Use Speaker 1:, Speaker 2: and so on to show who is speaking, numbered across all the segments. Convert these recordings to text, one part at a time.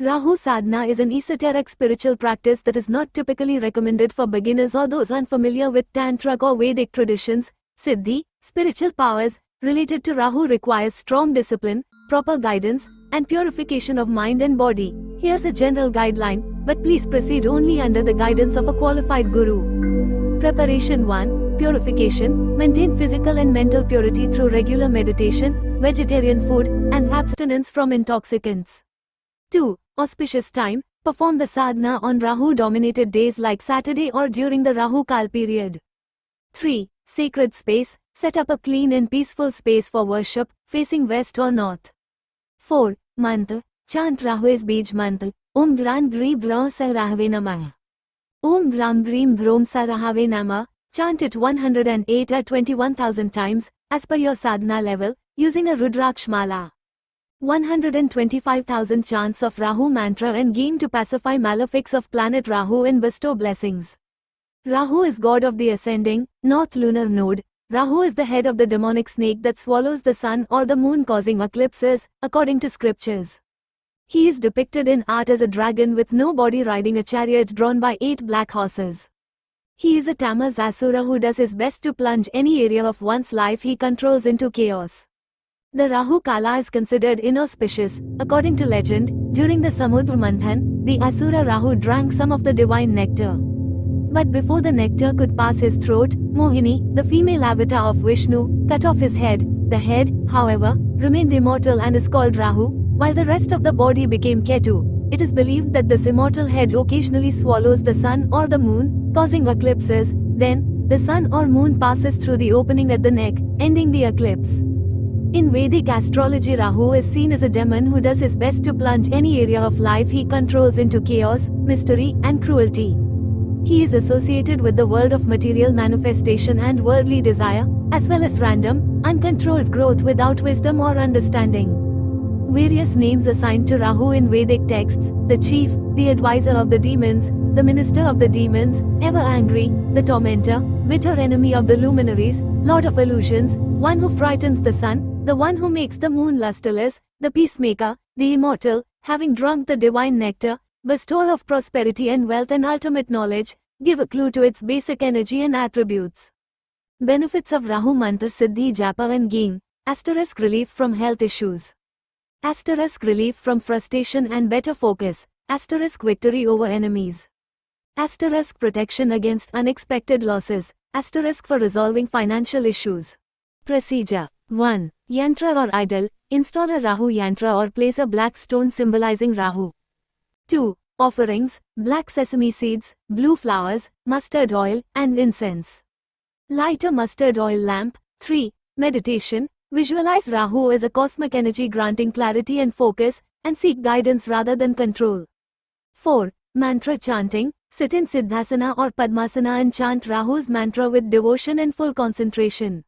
Speaker 1: Rahu Sadhana is an esoteric spiritual practice that is not typically recommended for beginners or those unfamiliar with Tantric or Vedic traditions. Siddhi, spiritual powers, related to Rahu requires strong discipline, proper guidance, and purification of mind and body. Here's a general guideline, but please proceed only under the guidance of a qualified guru. Preparation 1. Purification. Maintain physical and mental purity through regular meditation, vegetarian food, and abstinence from intoxicants. 2. Auspicious time. Perform the sadhana on Rahu-dominated days like Saturday or during the Rahu Kal period. 3. Sacred space. Set up a clean and peaceful space for worship, facing west or north. 4. Mantra. Chant Rahu's Bij Mantra. Om Gran Gri Bra Sa Rahave Namah. Om Ram Brim Brom Sa Rahave Namah. Chant it 108 or 21,000 times, as per your sadhana level, using a Rudraksh Mala. 125,000 chants of Rahu mantra and game to pacify malefics of planet Rahu and bestow blessings. Rahu is god of the ascending, north lunar node. Rahu is the head of the demonic snake that swallows the sun or the moon, causing eclipses, according to scriptures. He is depicted in art as a dragon with no body riding a chariot drawn by 8 black horses. He is a Tamas Asura who does his best to plunge any area of one's life he controls into chaos. The Rahu Kala is considered inauspicious. According to legend, during the Samudra Manthan, the Asura Rahu drank some of the divine nectar. But before the nectar could pass his throat, Mohini, the female avatar of Vishnu, cut off his head. The head, however, remained immortal and is called Rahu, while the rest of the body became Ketu. It is believed that this immortal head occasionally swallows the sun or the moon, causing eclipses. Then, the sun or moon passes through the opening at the neck, ending the eclipse. In Vedic astrology, Rahu is seen as a demon who does his best to plunge any area of life he controls into chaos, mystery, and cruelty. He is associated with the world of material manifestation and worldly desire, as well as random, uncontrolled growth without wisdom or understanding. Various names assigned to Rahu in Vedic texts: the chief, the advisor of the demons, the minister of the demons, ever angry, the tormentor, bitter enemy of the luminaries, lord of illusions, one who frightens the sun, the one who makes the moon lusterless, the peacemaker, the immortal, having drunk the divine nectar, bestower of prosperity and wealth and ultimate knowledge. Give a clue to its basic energy and attributes. Benefits of Rahu Mantra Siddhi Japa and Gain. * relief from health issues. * relief from frustration and better focus. * victory over enemies. * protection against unexpected losses. * for resolving financial issues. Procedure. 1. Yantra or idol. Install a Rahu yantra or place a black stone symbolizing Rahu. 2. Offerings: black sesame seeds, blue flowers, mustard oil, and incense. Light a mustard oil lamp. 3. Meditation. Visualize Rahu as a cosmic energy granting clarity and focus, and seek guidance rather than control. 4. Mantra chanting. Sit in Siddhasana or Padmasana and chant Rahu's mantra with devotion and full concentration.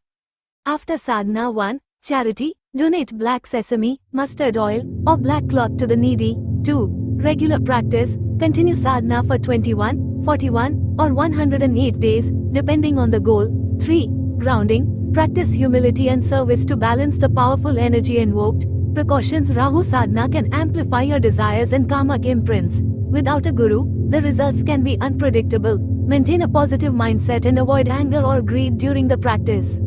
Speaker 1: After sadhana 1. Charity. Donate black sesame, mustard oil, or black cloth to the needy. 2. Regular practice. Continue sadhana for 21, 41, or 108 days, depending on the goal. 3. Grounding. Practice humility and service to balance the powerful energy invoked. Precautions: Rahu sadhana can amplify your desires and karmic imprints. Without a guru, the results can be unpredictable. Maintain a positive mindset and avoid anger or greed during the practice.